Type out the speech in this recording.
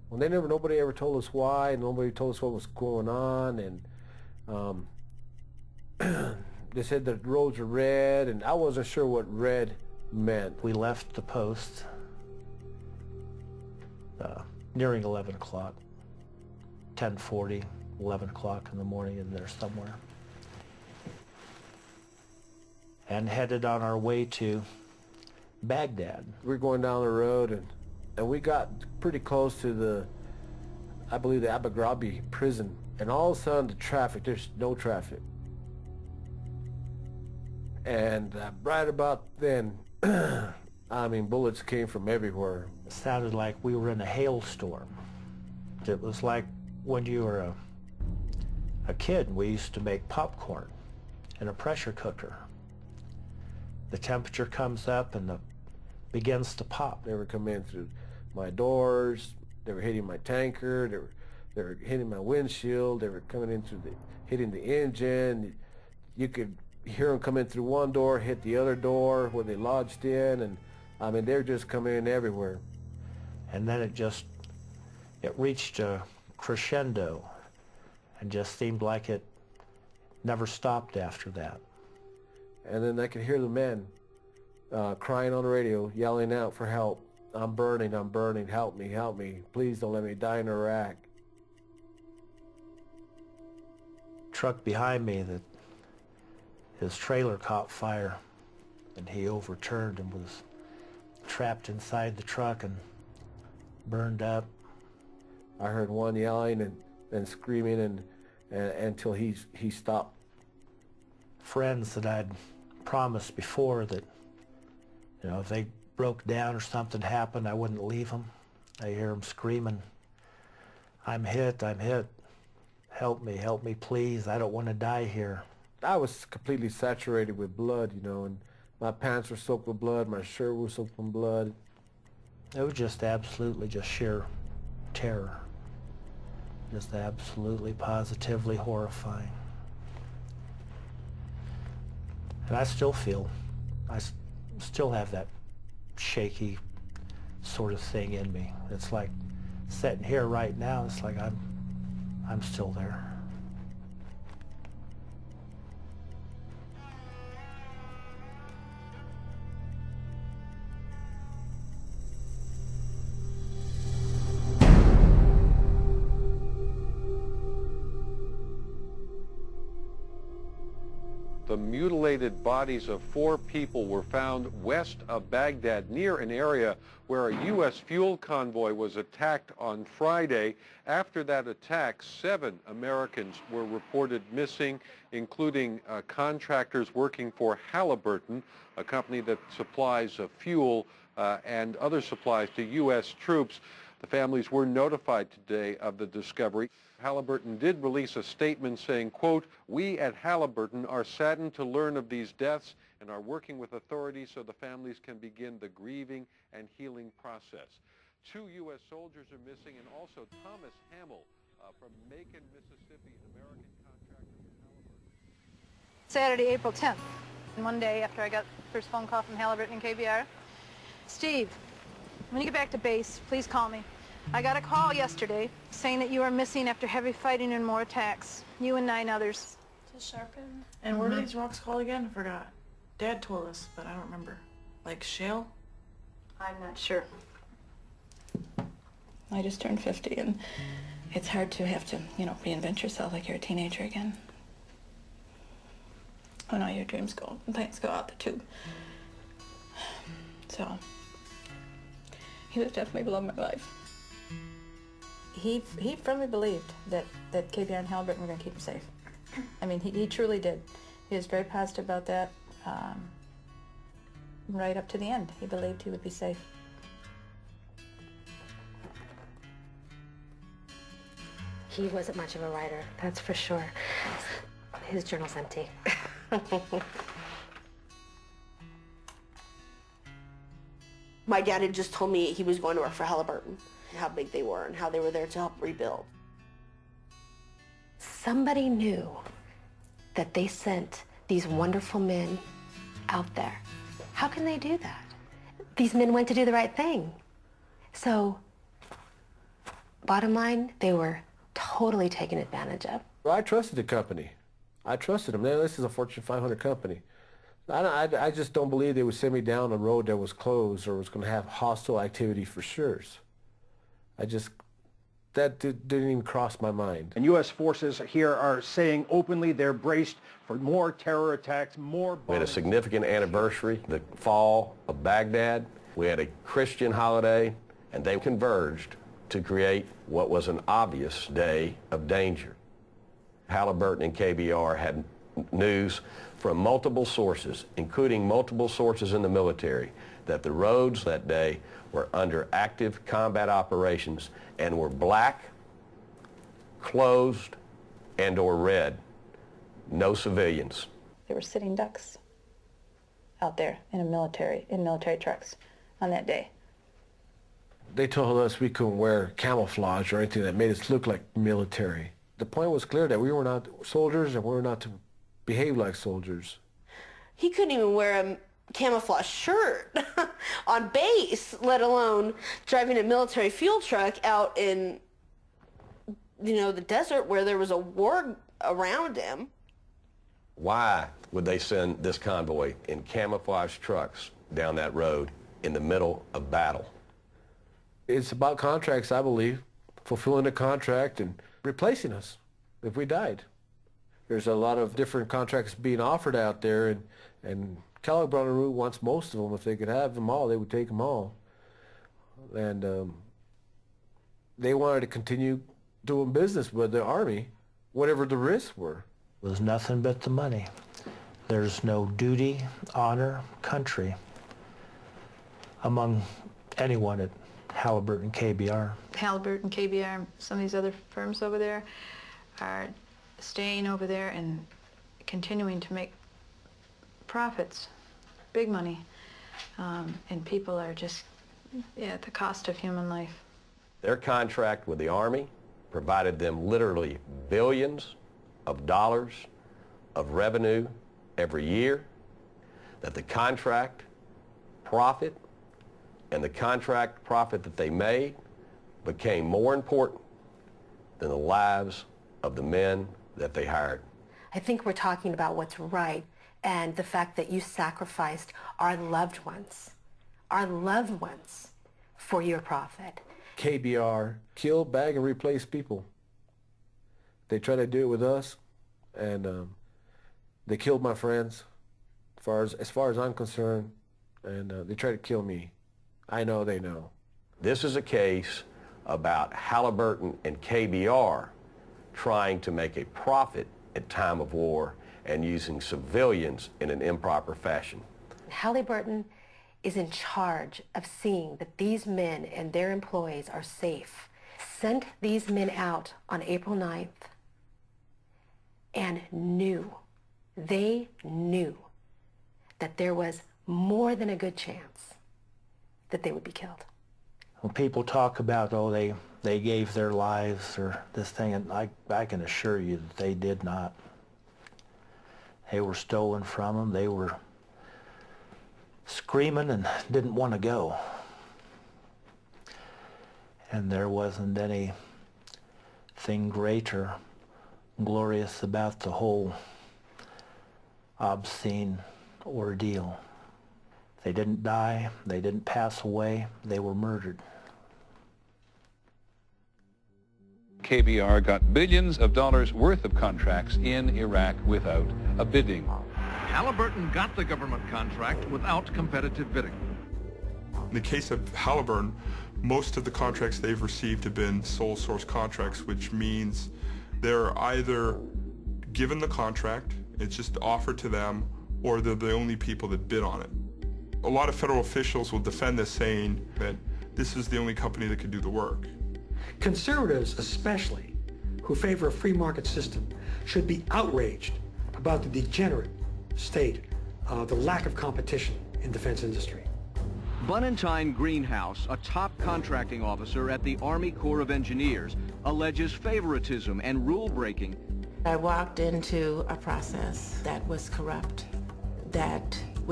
Well, nobody ever told us why. Nobody told us what was going on, and um, they said the roads are red, and I wasn't sure what red meant. We left the post nearing 11 o'clock, 10:40, 11 o'clock in the morning in there somewhere, and headed on our way to Baghdad. We were going down the road, and we got pretty close to I believe the Abu Ghraib prison, and all of a sudden there's no traffic. And right about then, I mean, bullets came from everywhere. It sounded like we were in a hailstorm. It was like when you were a kid, we used to make popcorn in a pressure cooker. The temperature comes up and begins to pop. They were coming in through my doors. They were hitting my tanker. They were hitting my windshield. They were coming in through hitting the engine. You could hear them come in through one door, hit the other door where they lodged in, and I mean, they're just coming in everywhere. And then it reached a crescendo and just seemed like it never stopped after that. And then I could hear the men crying on the radio, yelling out for help. I'm burning, help me, please don't let me die in Iraq. Truck behind me, his trailer caught fire, and he overturned and was trapped inside the truck and burned up. I heard one yelling and screaming and until he stopped. Friends that I'd promised before that, you know, if they broke down or something happened, I wouldn't leave them. I hear them screaming, I'm hit, help me, please, I don't want to die here. I was completely saturated with blood, you know, and my pants were soaked with blood, my shirt was soaked with blood. It was just absolutely just sheer terror. Just absolutely, positively horrifying. And I still feel, still have that shaky sort of thing in me. It's like sitting here right now, it's like I'm still there. The mutilated bodies of 4 people were found west of Baghdad, near an area where a U.S. fuel convoy was attacked on Friday. After that attack, 7 Americans were reported missing, including contractors working for Halliburton, a company that supplies fuel and other supplies to U.S. troops. The families were notified today of the discovery. Halliburton did release a statement saying, quote, "We at Halliburton are saddened to learn of these deaths and are working with authorities so the families can begin the grieving and healing process." 2 U.S. soldiers are missing, and also Thomas Hamill from Macon, Mississippi, an American contractor for Halliburton. Saturday, April 10th, one day after I got the first phone call from Halliburton and KBR. Steve, when you get back to base, please call me. I got a call yesterday saying that you are missing after heavy fighting and more attacks. You and 9 others. To sharpen. And what are these rocks called again? I forgot. Dad told us, but I don't remember. Like shale? I'm not sure. I just turned 50 and it's hard to have to, you know, reinvent yourself like you're a teenager again. When all your dreams go and plans go out the tube. So, he was definitely the love of my life. He firmly believed that KBR and Halliburton were going to keep him safe. I mean, he truly did. He was very positive about that. Right up to the end, he believed he would be safe. He wasn't much of a writer, that's for sure. His journal's empty. My dad had just told me he was going to work for Halliburton, how big they were, and how they were there to help rebuild. Somebody knew that they sent these wonderful men out there. How can they do that? These men went to do the right thing. So Bottom line, they were totally taken advantage of. Well, I trusted the company. I trusted them. Now, this is a Fortune 500 company. I just don't believe they would send me down a road that was closed or was going to have hostile activity for sure. That didn't even cross my mind. And U.S. forces here are saying openly they're braced for more terror attacks, more bombings. We had a significant anniversary, the fall of Baghdad. We had a Christian holiday, and they converged to create what was an obvious day of danger. Halliburton and KBR had news from multiple sources, including multiple sources in the military, that the roads that day were under active combat operations and were black, closed, and or red. No civilians. There were sitting ducks out there in military trucks on that day. They told us we couldn't wear camouflage or anything that made us look like military. The point was clear that we were not soldiers and we were not to behave like soldiers. He couldn't even wear a camouflage shirt on base, let alone driving a military fuel truck out in, the desert where there was a war around him. Why would they send this convoy in camouflage trucks down that road in the middle of battle? It's about contracts, I believe, fulfilling a contract and replacing us if we died. There's a lot of different contracts being offered out there, and Kellogg Brown and Root wants most of them. If they could have them all, they would take them all. And they wanted to continue doing business with the Army, whatever the risks were. It was nothing but the money. There's no duty, honor, country among anyone at Halliburton, KBR. Halliburton, KBR, some of these other firms over there are staying over there and continuing to make profits, big money, and people are just at the cost of human life. Their contract with the Army provided them literally billions of dollars of revenue every year, that the contract profit and the contract profit that they made became more important than the lives of the men that they hired. I think we're talking about what's right and the fact that you sacrificed our loved ones for your profit. KBR kill, bag, and replace people. They tried to do it with us, and they killed my friends, as far as I'm concerned, and they tried to kill me. I know they know. This is a case about Halliburton and KBR trying to make a profit at time of war and using civilians in an improper fashion. Halliburton is in charge of seeing that these men and their employees are safe. Sent these men out on April 9th and they knew that there was more than a good chance that they would be killed. When people talk about, they gave their lives or this thing, and I can assure you that they did not. They were stolen from them. They were screaming and didn't want to go. And there wasn't anything great or glorious about the whole obscene ordeal. They didn't die, they didn't pass away, they were murdered. KBR got billions of dollars worth of contracts in Iraq without a bidding. Halliburton got the government contract without competitive bidding. In the case of Halliburton, most of the contracts they've received have been sole source contracts, which means they're either given the contract, it's just offered to them, or they're the only people that bid on it. A lot of federal officials will defend this, saying that this is the only company that could do the work. Conservatives especially, who favor a free market system, should be outraged about the degenerate state, the lack of competition in defense industry. Bunentine Greenhouse, a top contracting officer at the Army Corps of Engineers, alleges favoritism and rule-breaking. I walked into a process that was corrupt, that